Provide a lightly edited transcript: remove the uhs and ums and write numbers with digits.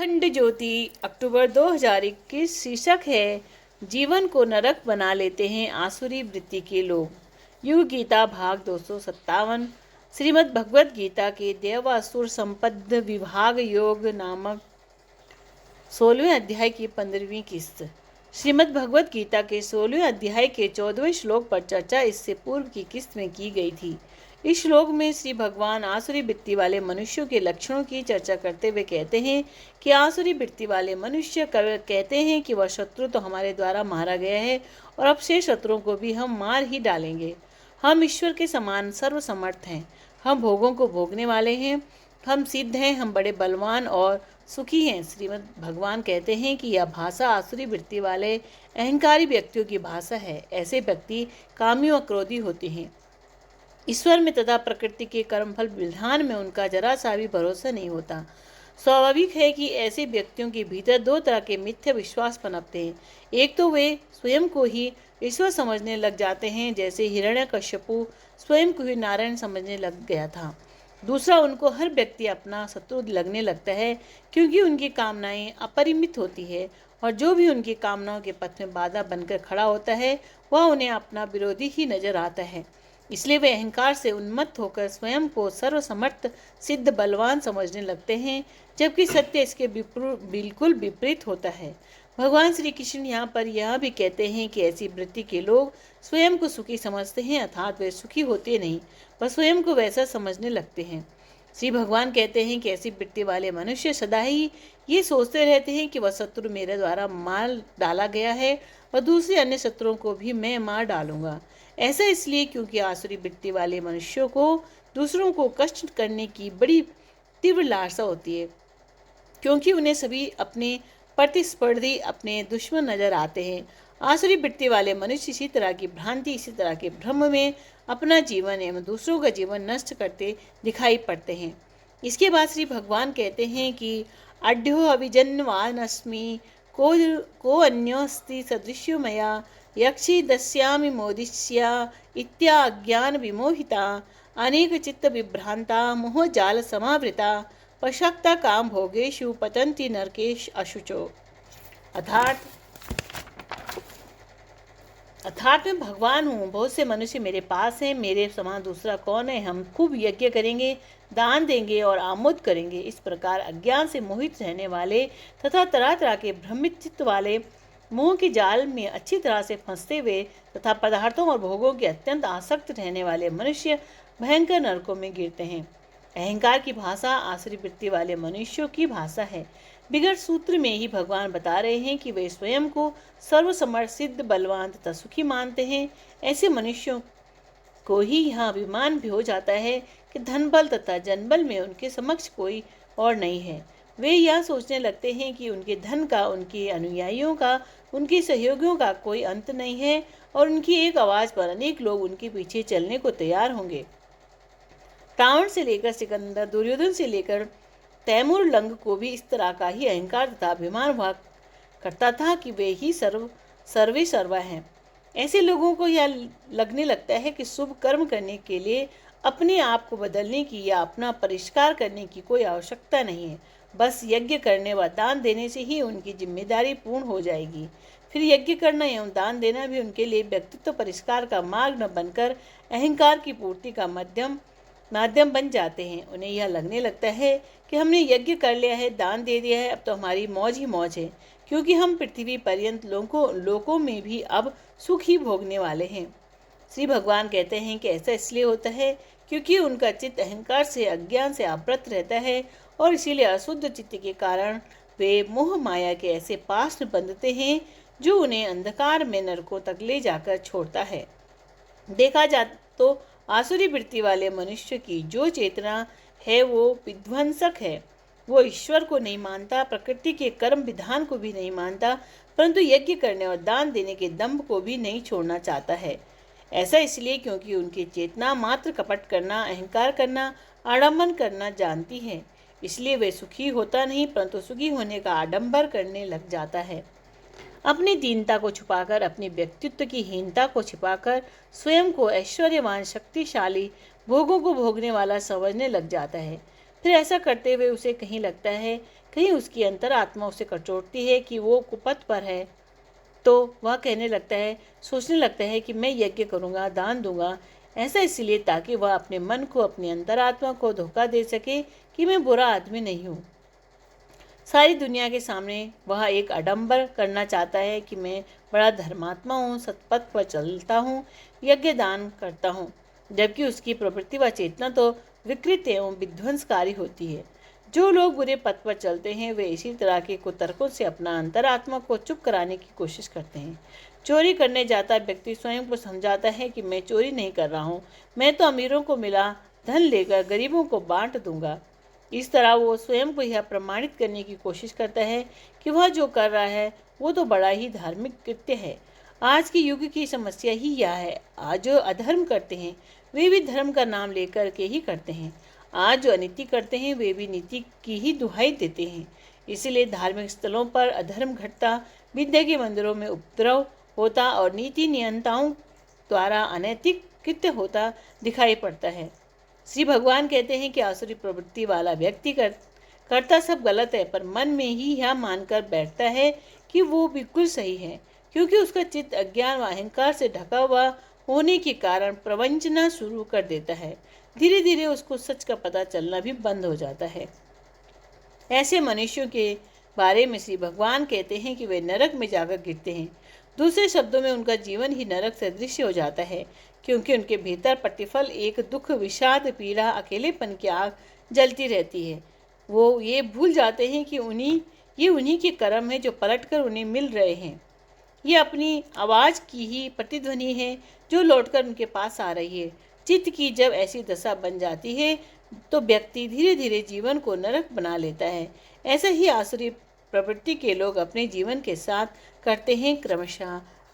अखंड ज्योति अक्टूबर 2021। शीर्षक है जीवन को नरक बना लेते हैं आसुरी वृत्ति के लोग। युग गीता भाग 257। श्रीमद् भगवद गीता के देवासुर संपद विभाग योग नामक 16वें अध्याय की 15वीं किस्त। श्रीमद् भगवद गीता के 16वें अध्याय के 14वें श्लोक पर चर्चा इससे पूर्व की किस्त में की गई थी। इस श्लोक में श्री भगवान आसुरी वृत्ति वाले मनुष्यों के लक्षणों की चर्चा करते हुए कहते हैं कि आसुरी वृत्ति वाले मनुष्य कहते हैं कि वह शत्रु तो हमारे द्वारा मारा गया है और अब शेष शत्रुओं को भी हम मार ही डालेंगे। हम ईश्वर के समान सर्वसमर्थ हैं, हम भोगों को भोगने वाले हैं, हम सिद्ध हैं, हम बड़े बलवान और सुखी हैं। श्रीमद् भगवान कहते हैं कि यह भाषा आसुरी वृत्ति वाले अहंकारी व्यक्तियों की भाषा है। ऐसे व्यक्ति कामी और क्रोधी होते हैं। ईश्वर में तथा प्रकृति के कर्मफल विधान में उनका जरा सा भी भरोसा नहीं होता। स्वाभाविक है कि ऐसे व्यक्तियों के भीतर दो तरह के मिथ्या विश्वास पनपते हैं। एक तो वे स्वयं को ही ईश्वर समझने लग जाते हैं, जैसे हिरण्यकश्यपु स्वयं को ही नारायण समझने लग गया था। दूसरा, उनको हर व्यक्ति अपना शत्रु लगने लगता है, क्योंकि उनकी कामनाएं अपरिमित होती है और जो भी उनकी कामनाओं के पथ में बाधा बनकर खड़ा होता है वह उन्हें अपना विरोधी ही नजर आता है। इसलिए वे अहंकार से उन्मत्त होकर स्वयं को सर्वसमर्थ सिद्ध बलवान समझने लगते हैं, जबकि सत्य इसके बिल्कुल विपरीत होता है। भगवान श्री कृष्ण यहाँ पर यह भी कहते हैं कि ऐसी वृत्ति के लोग स्वयं को सुखी समझते हैं, अर्थात वे सुखी होते नहीं पर स्वयं को वैसा समझने लगते हैं। श्री भगवान कहते हैं कि ऐसी वृत्ति वाले मनुष्य सदा ही ये सोचते रहते हैं कि वह शत्रु मेरे द्वारा मार डाला गया है और दूसरे अन्य शत्रुओं को भी मैं मार डालूंगा। ऐसा इसलिए क्योंकि आसुरी वृत्ति वाले मनुष्यों को दूसरों को कष्ट करने की बड़ी तीव्र लालसा होती है, क्योंकि उन्हें सभी अपने प्रतिस्पर्धी अपने दुश्मन नजर आते हैं। आसुरी वृत्ति वाले मनुष्य इसी तरह की भ्रांति, इसी तरह के भ्रम में अपना जीवन एवं दूसरों का जीवन नष्ट करते दिखाई पड़ते हैं। इसके बाद श्री भगवान कहते हैं कि अड्यो अभिजन्वानस्मि को अन्योस्ति सदृश्यो मया यक्षि दस्यामि मोदिष्या इत्याज्ञान विमोहिता अनेक चित्त विभ्रांता मोह जाल समावृता पशक्ता काम भोगेषु पतंति नरकेश अशुचो। अर्थात मैं भगवान हूँ, बहुत से मनुष्य मेरे पास हैं, मेरे समान दूसरा कौन है। हम खूब यज्ञ करेंगे, दान देंगे और आमोद करेंगे। इस प्रकार अज्ञान से मोहित रहने वाले तथा तरह तरह के भ्रमित चित्त वाले मोह के जाल में अच्छी तरह से फंसते हुए तथा पदार्थों और भोगों के अत्यंत आसक्त रहने वाले मनुष्य भयंकर नरकों में गिरते हैं। अहंकार की भाषा आसुरी वृत्ति वाले मनुष्यों की भाषा है। बिगड़ सूत्र में ही भगवान बता रहे हैं कि वे स्वयं को सर्वसमर्थ सिद्ध बलवान तथा सुखी मानते हैं। ऐसे मनुष्यों को ही यह अभिमान भी हो जाता है कि धन बल तथा जनबल में उनके समक्ष कोई और नहीं है। वे यह सोचने लगते हैं कि उनके धन का, उनके अनुयायियों का, उनके सहयोगियों का कोई अंत नहीं है और उनकी एक आवाज़ पर अनेक लोग उनके पीछे चलने को तैयार होंगे। रावण से लेकर सिकंदर, दुर्योधन से लेकर तैमूर लंग को भी इस तरह का ही अहंकार तथा अभिमान हुआ करता था कि वे ही सर्वे सर्वा हैं। ऐसे लोगों को यह लगने लगता है कि शुभ कर्म करने के लिए अपने आप को बदलने की या अपना परिष्कार करने की कोई आवश्यकता नहीं है। बस यज्ञ करने व दान देने से ही उनकी जिम्मेदारी पूर्ण हो जाएगी। फिर यज्ञ करना एवं दान देना भी उनके लिए व्यक्तित्व परिष्कार का मार्ग न बनकर अहंकार की पूर्ति का माध्यम बन जाते हैं। उन्हें यह लगने लगता है कि हमने यज्ञ कर लिया है, दान दे दिया है, अब तो हमारी मौज ही मौज है, क्योंकि हम पृथ्वी पर्यंत लोकों में भी अब सुख ही भोगने वाले हैं। श्री भगवान कहते हैं कि ऐसा इसलिए होता है क्योंकि उनका चित्त अहंकार से, अज्ञान से आवृत रहता है और इसीलिए अशुद्ध चित्त के कारण वे मोह माया के ऐसे पास बंधते हैं जो उन्हें अंधकार में नरकों तक ले जाकर छोड़ता है। देखा जाए तो आसुरी वृत्ति वाले मनुष्य की जो चेतना है वो विध्वंसक है। वो ईश्वर को नहीं मानता, प्रकृति के कर्म विधान को भी नहीं मानता, परंतु यज्ञ करने और दान देने के दंभ को भी नहीं छोड़ना चाहता है। ऐसा इसलिए क्योंकि उनकी चेतना मात्र कपट करना, अहंकार करना, आडंबर करना जानती है। इसलिए वे सुखी होता नहीं, परंतु सुखी होने का आडंबर करने लग जाता है। अपनी दीनता को छुपाकर, अपनी व्यक्तित्व की हीनता को छिपाकर स्वयं को ऐश्वर्यवान, शक्तिशाली, भोगों को भोगने वाला समझने लग जाता है। फिर ऐसा करते हुए उसे कहीं लगता है कहीं उसकी अंतरात्मा उसे कचोटती है कि वो कुपथ पर है, तो वह कहने लगता है, सोचने लगता है कि मैं यज्ञ करूँगा, दान दूंगा। ऐसा इसलिए ताकि वह अपने मन को, अपनी अंतरात्मा को धोखा दे सके कि मैं बुरा आदमी नहीं हूँ। सारी दुनिया के सामने वह एक आडंबर करना चाहता है कि मैं बड़ा धर्मात्मा हूँ, सतपथ पर चलता हूँ, यज्ञ दान करता हूँ, जबकि उसकी प्रवृत्ति व चेतना तो विकृत एवं विध्वंसकारी होती है। जो लोग बुरे पथ पर चलते हैं वे इसी तरह के कुतर्कों से अपना अंतरात्मा को चुप कराने की कोशिश करते हैं। चोरी करने जाता व्यक्ति स्वयं को समझाता है कि मैं चोरी नहीं कर रहा हूँ, मैं तो अमीरों को मिला धन लेकर गरीबों को बांट दूंगा। इस तरह वो स्वयं को यह प्रमाणित करने की कोशिश करता है कि वह जो कर रहा है वो तो बड़ा ही धार्मिक कृत्य है। आज के युग की समस्या ही यह है। आज जो अधर्म करते हैं वे भी धर्म का नाम लेकर के ही करते हैं। आज जो अनीति करते हैं वे भी नीति की ही दुहाई देते हैं। इसलिए धार्मिक स्थलों पर अधर्म घटता, विद्या के मंदिरों में उपद्रव होता और नीति नियंताओं द्वारा अनैतिक कृत्य होता दिखाई पड़ता है। श्री भगवान कहते हैं कि आसुरी प्रवृत्ति वाला व्यक्ति करता सब गलत है, पर मन में ही यह मानकर बैठता है कि वो बिल्कुल सही है, क्योंकि उसका चित्त अज्ञान व अहंकार से ढका हुआ होने के कारण प्रवंचना शुरू कर देता है। धीरे धीरे उसको सच का पता चलना भी बंद हो जाता है। ऐसे मनुष्यों के बारे में श्री भगवान कहते हैं कि वे नरक में जाकर गिरते हैं। दूसरे शब्दों में उनका जीवन ही नरक सदृश हो जाता है, क्योंकि उनके भीतर प्रतिफल एक दुख, विषाद, पीड़ा, अकेलेपन की आग जलती रहती है। वो ये भूल जाते हैं कि उन्हीं के कर्म है जो पलटकर उन्हें मिल रहे हैं। ये अपनी आवाज़ की ही प्रतिध्वनि है जो लौटकर उनके पास आ रही है। चित्त की जब ऐसी दशा बन जाती है तो व्यक्ति धीरे धीरे जीवन को नरक बना लेता है। ऐसा ही आसुरी प्रवृत्ति के लोग अपने जीवन के साथ करते हैं। क्रमशः